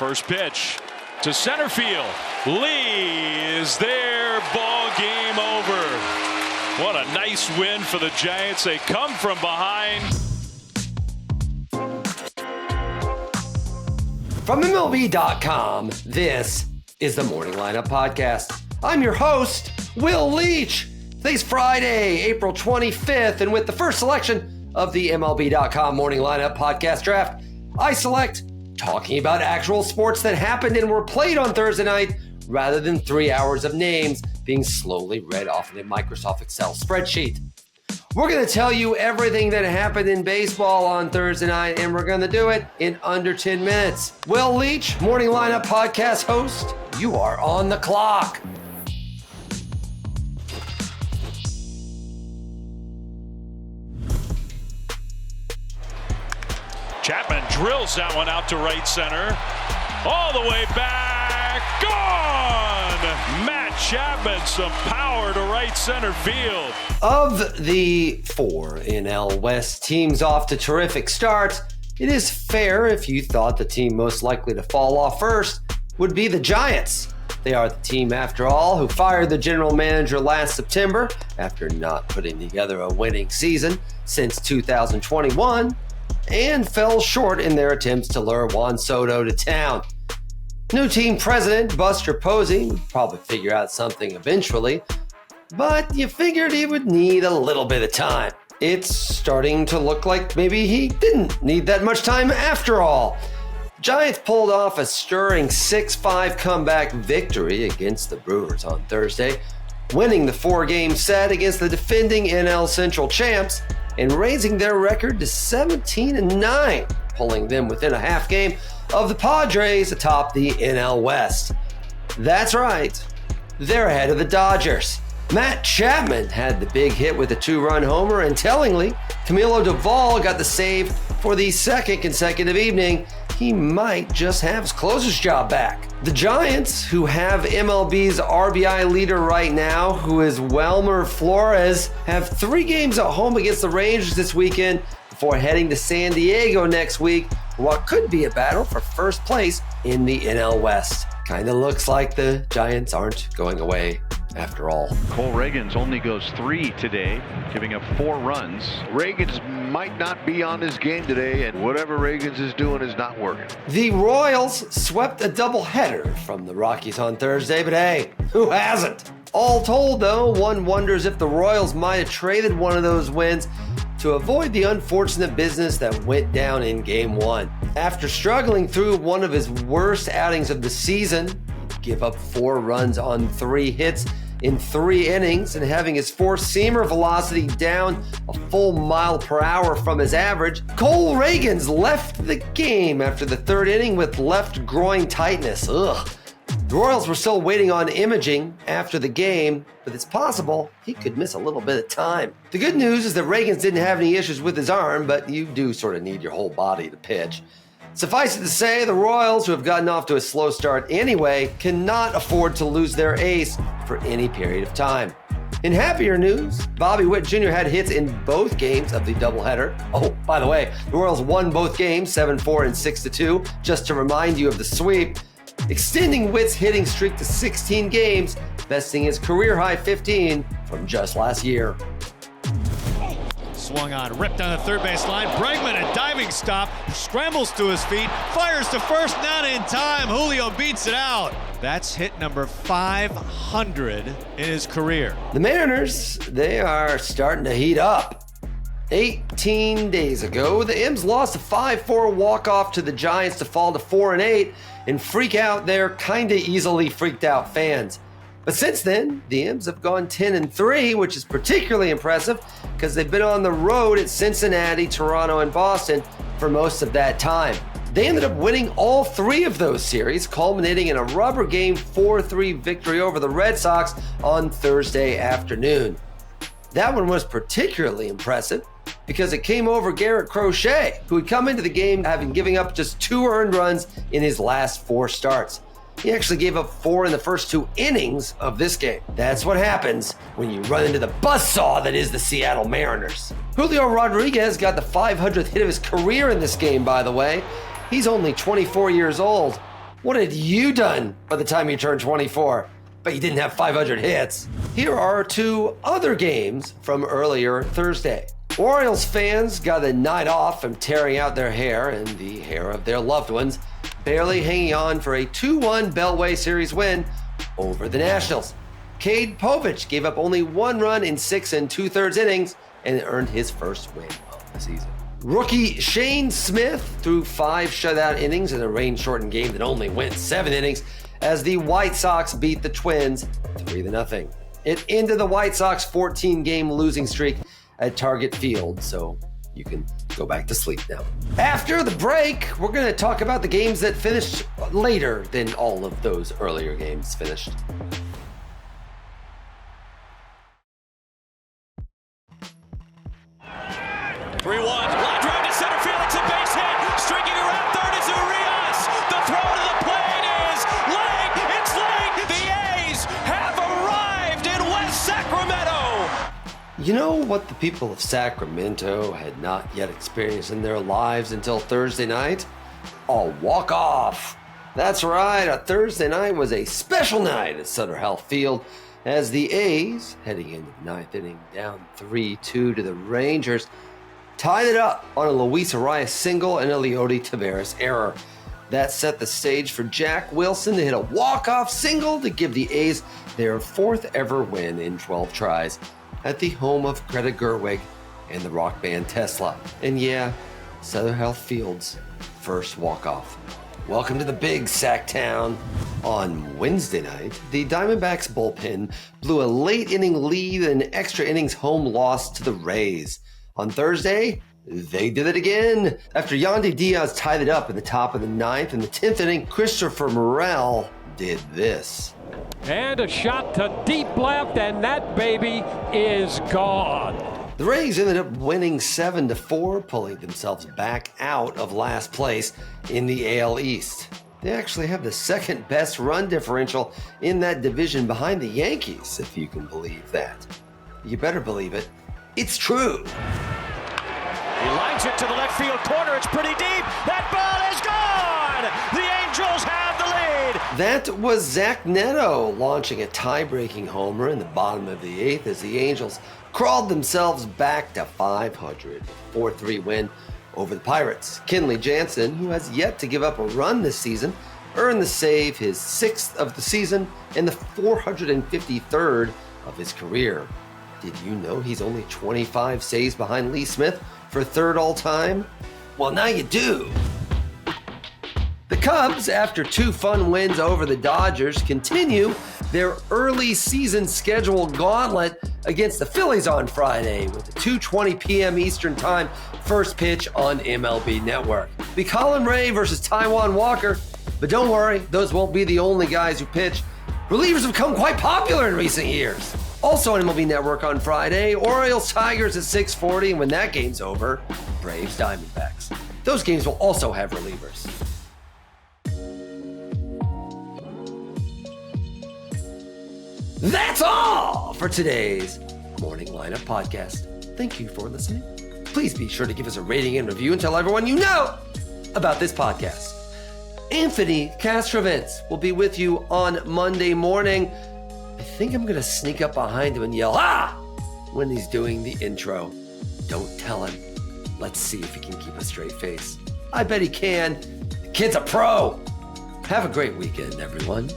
First pitch to center field. Lee is there. Ball game over. What a nice win for the Giants. They come from behind. From MLB.com, this is the Morning Lineup Podcast. I'm your host, Will Leach. Today's Friday, April 25th, and with the first selection of the MLB.com Morning Lineup Podcast Draft, I select talking about actual sports that happened and were played on Thursday night rather than 3 hours of names being slowly read off in a Microsoft Excel spreadsheet. We're going to tell you everything that happened in baseball on Thursday night, and we're going to do it in under 10 minutes. Will Leach, Morning Lineup Podcast host, you are on the clock. Chapman drills that one out to right center. All the way back. Gone! Matt Chapman, some power to right center field. Of the four NL West teams off to terrific starts, it is fair if you thought the team most likely to fall off first would be the Giants. They are the team, after all, who fired the general manager last September after not putting together a winning season since 2021. And fell short in their attempts to lure Juan Soto to town. New team president Buster Posey would probably figure out something eventually, but you figured he would need a little bit of time. It's starting to look like maybe he didn't need that much time after all. Giants pulled off a stirring 6-5 comeback victory against the Brewers on Thursday, winning the 4-game set against the defending NL Central champs and raising their record to 17-9, pulling them within a half game of the Padres atop the NL West. That's right, they're ahead of the Dodgers. Matt Chapman had the big hit with a 2-run homer, and tellingly, Camilo Doval got the save for the second consecutive evening. He might just have his closer's job back. The Giants, who have MLB's RBI leader right now, who is Wilmer Flores, have 3 games at home against the Rangers this weekend before heading to San Diego next week for what could be a battle for first place in the NL West. Kinda looks like the Giants aren't going away after all. Cole Reagans only goes 3 today, giving up 4 runs. Reagans might not be on his game today, and whatever Reagans is doing is not working. The Royals swept a doubleheader from the Rockies on Thursday, but hey, who hasn't? All told, though, one wonders if the Royals might have traded one of those wins to avoid the unfortunate business that went down in Game 1. After struggling through one of his worst outings of the season, give up 4 runs on 3 hits in 3 innings and having his 4-seamer velocity down a full mile per hour from his average, Cole Reagans left the game after the 3rd inning with left groin tightness. Ugh. The Royals were still waiting on imaging after the game, but it's possible he could miss a little bit of time. The good news is that Reagans didn't have any issues with his arm, but you do sort of need your whole body to pitch. Suffice it to say, the Royals, who have gotten off to a slow start anyway, cannot afford to lose their ace for any period of time. In happier news, Bobby Witt Jr. had hits in both games of the doubleheader. Oh, by the way, the Royals won both games, 7-4 and 6-2, just to remind you of the sweep, extending Witt's hitting streak to 16 games, besting his career-high 15 from just last year. Swung on, ripped on the third base line. Bregman, a diving stop, scrambles to his feet, fires to first, not in time. Julio beats it out. That's hit number 500 in his career. The Mariners, they are starting to heat up. 18 days ago, the M's lost a 5-4 walk-off to the Giants to fall to 4-8 and freak out their kinda easily freaked out fans. But since then, the M's have gone 10-3, which is particularly impressive because they've been on the road at Cincinnati, Toronto, and Boston for most of that time. They ended up winning all 3 of those series, culminating in a rubber game 4-3 victory over the Red Sox on Thursday afternoon. That one was particularly impressive because it came over Garrett Crochet, who had come into the game having given up just 2 earned runs in his last 4 starts. He actually gave up 4 in the first 2 innings of this game. That's what happens when you run into the buzzsaw that is the Seattle Mariners. Julio Rodriguez got the 500th hit of his career in this game, by the way. He's only 24 years old. What had you done by the time you turned 24? But you didn't have 500 hits. Here are 2 other games from earlier Thursday. Orioles fans got a night off from tearing out their hair and the hair of their loved ones, barely hanging on for a 2-1 Beltway Series win over the Nationals. Cade Povich gave up only 1 run in 6 2/3 innings and earned his first win of the season. Rookie Shane Smith threw 5 shutout innings in a rain-shortened game that only went 7 innings as the White Sox beat the Twins 3-0. It ended the White Sox 14-game losing streak at Target Field, so you can go back to sleep now. After the break, we're going to talk about the games that finished later than all of those earlier games finished. Line drive to center field. It's a base hit. Streaking around third is Urias. The throw to the plate is late. It's late. The A's have arrived in West Sacramento. You know what the people of Sacramento had not yet experienced in their lives until Thursday night? A walk-off. That's right, a Thursday night was a special night at Sutter Health Field as the A's, heading into the 9th inning down 3-2 to the Rangers, tied it up on a Luis Arias single and a Leody Taveras error. That set the stage for Jack Wilson to hit a walk-off single to give the A's their 4th ever win in 12 tries at the home of Greta Gerwig and the rock band Tesla. And yeah, Sutter Health Field's first walk-off. Welcome to the big Sac Town. On Wednesday night, the Diamondbacks bullpen blew a late inning lead and an extra innings home loss to the Rays. On Thursday, they did it again. After Yandy Diaz tied it up in the top of the 9th in the 10th inning, Christopher Morel did this. And a shot to deep left, and that baby is gone. The Rays ended up winning 7-4, pulling themselves back out of last place in the AL East. They actually have the second best run differential in that division behind the Yankees, if you can believe that. You better believe it. It's true. He lines it to the left field corner. It's pretty deep. That ball is gone. The Angels have the lead. That was Zach Neto launching a tie-breaking homer in the bottom of the 8th as the Angels crawled themselves back to 500. 4-3 win over the Pirates. Kenley Jansen, who has yet to give up a run this season, earned the save, his 6th of the season and the 453rd of his career. Did you know he's only 25 saves behind Lee Smith for 3rd all-time? Well, now you do. The Cubs, after 2 fun wins over the Dodgers, continue their early season schedule gauntlet against the Phillies on Friday with a 2:20 p.m. Eastern Time first pitch on MLB Network. Be Colin Ray versus Taijuan Walker, but don't worry, those won't be the only guys who pitch. Relievers have become quite popular in recent years. Also on MLB Network on Friday, Orioles-Tigers at 6:40, and when that game's over, Braves-Diamondbacks. Those games will also have relievers. That's all for today's Morning Lineup Podcast. Thank you for listening. Please be sure to give us a rating and review and tell everyone you know about this podcast. Anthony Castrovitz will be with you on Monday morning. I think I'm going to sneak up behind him and yell, "Ah!" when he's doing the intro. Don't tell him. Let's see if he can keep a straight face. I bet he can. The kid's a pro. Have a great weekend, everyone.